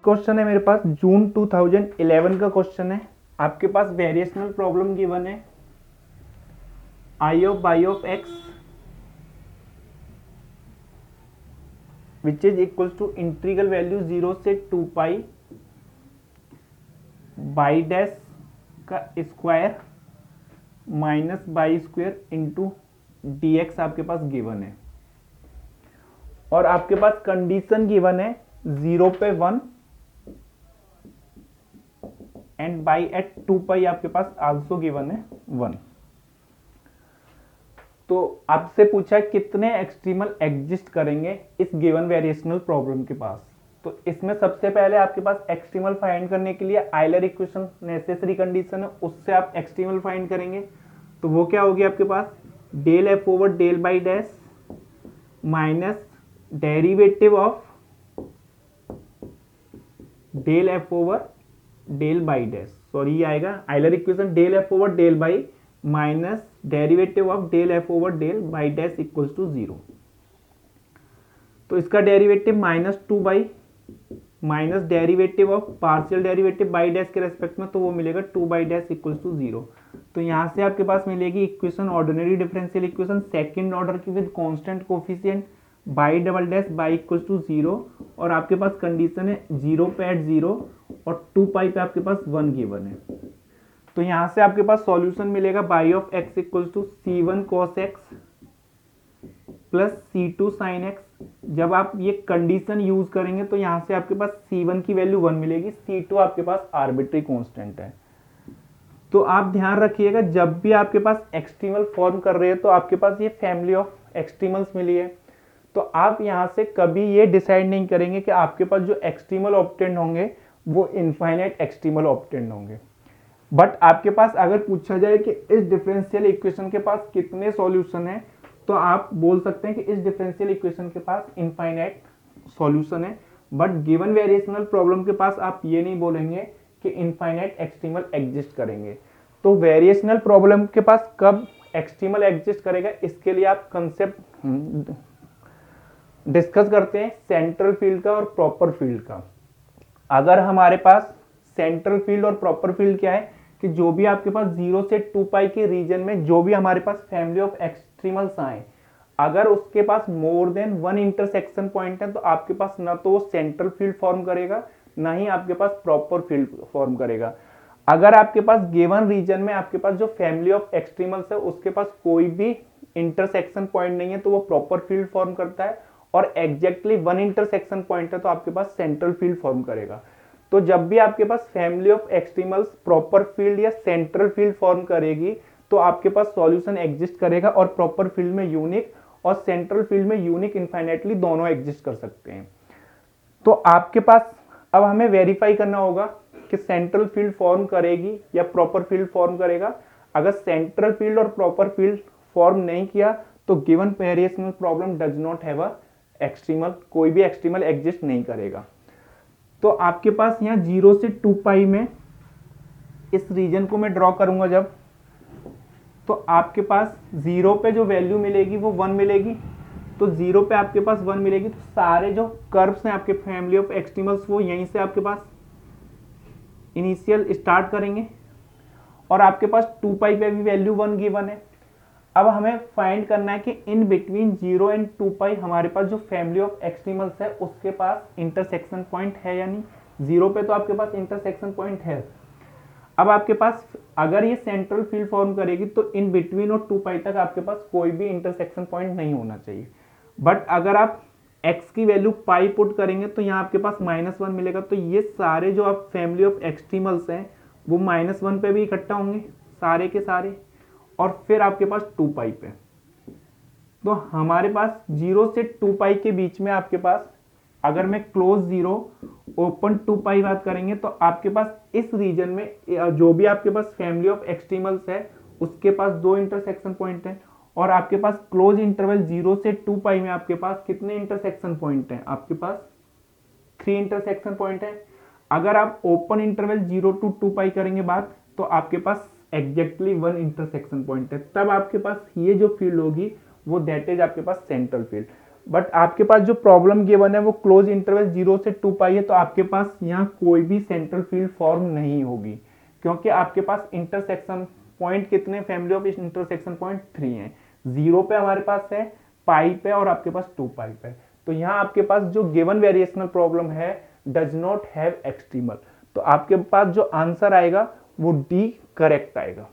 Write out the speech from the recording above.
Question है मेरे पास जून 2011 का क्वेश्चन है। आपके पास वेरिएशनल प्रॉब्लम गिवन है I of y of x which is equal to integral value 0 से 2 पाई बाई डैश का square minus y square into d x आपके पास गिवन है और आपके पास कंडीशन गिवन है 0 पे 1 एंड बाई एट 2 पाई आपके पास आल्सो गिवन है 1। तो आपसे पूछा है कितने एक्सट्रीमल एग्जिस्ट करेंगे इस गिवन वेरिएशनल प्रॉब्लम के पास। तो इसमें सबसे पहले आपके पास एक्सट्रीमल फाइंड करने के लिए आइलर इक्वेशन नेसेसरी कंडीशन है, उससे आप एक्सट्रीमल फाइंड करेंगे। तो वो क्या होगी आपके पास del f over del y dash minus derivative of del f over del y dash, sorry ये आएगा Euler equation del f over del y minus derivative of del f over del y dash equals to 0। तो इसका derivative -2 y minus derivative of partial derivative y dash के respect में, तो वो मिलेगा 2 by dash equals to 0। तो यहां से आपके पास मिलेगी equation ordinary differential equation second order की with constant coefficient y double dash y equals to 0 और आपके पास कंडीशन है 0 पे एट 0 और 2 पाई पे आपके पास 1 गिवन है। तो यहां से आपके पास सॉल्यूशन मिलेगा y of x equals to c1 cos x plus c2 sin x। जब आप ये कंडीशन यूज करेंगे तो यहां से आपके पास c1 की वैल्यू 1 मिलेगी, c2 आपके पास आर्बिट्री कांस्टेंट है। तो आप ध्यान रखिएगा जब भी आपके पास एक्सट्रीमल फॉर्म कर रहे हैं तो आपके पास ये फैमिली ऑफ एक्सट्रीमल्स मिली है, तो आप यहां से कभी ये डिसाइड नहीं करेंगे कि आपके पास जो एक्सट्रीमल ऑब्टेंड होंगे वो इनफाइनाइट एक्सट्रीमल ऑब्टेंड होंगे। बट आपके पास अगर पूछा जाए कि इस डिफरेंशियल इक्वेशन के पास कितने सॉल्यूशन है, तो आप बोल सकते हैं कि इस डिफरेंशियल इक्वेशन के पास इनफाइनाइट सॉल्यूशन है। बट गिवन वेरिएशनल प्रॉब्लम के पास आप ये नहीं बोलेंगे कि इनफाइनाइट एक्सट्रीमल एग्जिस्ट करेंगे। तो वेरिएशनल प्रॉब्लम के पास कब एक्सट्रीमल एग्जिस्ट करेगा, इसके लिए आप कंसेप्ट डिस्कस करते हैं सेंट्रल फील्ड का और प्रॉपर फील्ड का। अगर हमारे पास सेंट्रल फील्ड और प्रॉपर फील्ड क्या है कि जो भी आपके पास 0 से 2 पाई के रीजन में जो भी हमारे पास फैमिली ऑफ एक्सट्रीमल्स आए, अगर उसके पास मोर देन 1 इंटरसेक्शन पॉइंट है तो आपके पास ना तो वो सेंट्रल फील्ड फॉर्म करेगा ना ही आपके पास प्रॉपर फील्ड फॉर्म करेगा। अगर आपके पास गिवन रीजन में आपके पास जो फैमिली ऑफ एक्सट्रीमल्स है उसके पास कोई भी इंटरसेक्शन पॉइंट नहीं है तो वो प्रॉपर फील्ड फॉर्म करता है, और एग्जैक्टली 1 इंटरसेक्शन पॉइंट है तो आपके पास सेंट्रल फील्ड फॉर्म करेगा। तो जब भी आपके पास फैमिली ऑफ एक्सट्रीमल्स प्रॉपर फील्ड या सेंट्रल फील्ड फॉर्म करेगी तो आपके पास सॉल्यूशन एग्जिस्ट करेगा, और प्रॉपर फील्ड में यूनिक और सेंट्रल फील्ड में यूनिक इनफाइनाइटली दोनों एग्जिस्ट कर सकते हैं। तो आपके पास अब हमें वेरीफाई करना होगा कि सेंट्रल फील्ड फॉर्म करेगी या प्रॉपर फील्ड फॉर्म करेगा। अगर सेंट्रल फील्ड और प्रॉपर फील्ड फॉर्म नहीं किया तो given variational problem does not have a extremal, कोई भी एक्सट्रीमल एग्जिस्ट नहीं करेगा। तो आपके पास यहाँ 0 से 2 पाई में इस रीजन को मैं ड्रॉ करूंगा जब, तो आपके पास 0 पे जो वैल्यू मिलेगी वो 1 मिलेगी। तो 0 पे आपके पास 1 मिलेगी तो सारे जो कर्व्स हैं आपके फैमिली ऑफ एक्सट्रीमल्स वो यहीं से आपके पास इनिशियल स्टार्ट करेंगे, और आपके पास 2 पाई पे भी वैल्यू 1 गिवन है। अब हमें फाइंड करना है कि इन बिटवीन 0 एंड 2 पाई हमारे पास जो फैमिली ऑफ एक्सट्रीमल्स है उसके पास इंटरसेक्शन पॉइंट है या नहीं। 0 पे तो आपके पास इंटरसेक्शन पॉइंट है। अब आपके पास अगर ये सेंट्रल फील्ड फॉर्म करेगी तो इन बिटवीन और 2 पाई तक आपके पास कोई भी इंटरसेक्शन पॉइंट नहीं होना चाहिए। बट अगर आप x की वैल्यू पाई पुट करेंगे तो यहाँ आपके पास -1 मिलेगा। तो ये सारे जो आप फैमिली ऑफ एक्सट्रीमल्स हैं वो -1 पे भी इकट्ठा होंगे सारे के सारे, और फिर आपके पास 2 पाई पे। तो हमारे पास 0 से 2 पाई के बीच में आपके पास अगर मैं क्लोज 0 ओपन 2 पाई बात करेंगे तो आपके पास इस रीजन में जो भी आपके पास फैमिली ऑफ एक्सट्रीमल्स है उसके पास 2 इंटरसेक्शन पॉइंट है, और आपके पास क्लोज इंटरवल 0 से 2 पाई में आपके पास कितने इंटरसेक्शन पॉइंट हैं, आपके पास 3 इंटरसेक्शन पॉइंट है। अगर आप ओपन इंटरवल 0 to 2 पाई करेंगे बात तो आपके पास एग्जैक्टली 1 इंटरसेक्शन पॉइंट है। तब आपके पास ये जो फील्ड होगी वो दैट इज आपके पास सेंट्रल फील्ड। बट आपके पास जो प्रॉब्लम गिवन है वो क्लोज इंटरवल 0 से 2 पाई है, तो आपके पास यहाँ कोई भी सेंट्रल फील्ड फॉर्म नहीं होगी, क्योंकि आपके पास इंटरसेक्शन पॉइंट कितने, फैमिली ऑफ इंटरसेक्शन पॉइंट 3 है। 0 पे हमारे पास है, पाई पे और आपके पास 2 पाई पे। तो यहाँ आपके पास जो गिवन वेरिएशनल प्रॉब्लम है डज नॉट हैव एक्सट्रीमल, तो आपके पास जो आंसर आएगा वो डी करेक्ट आएगा।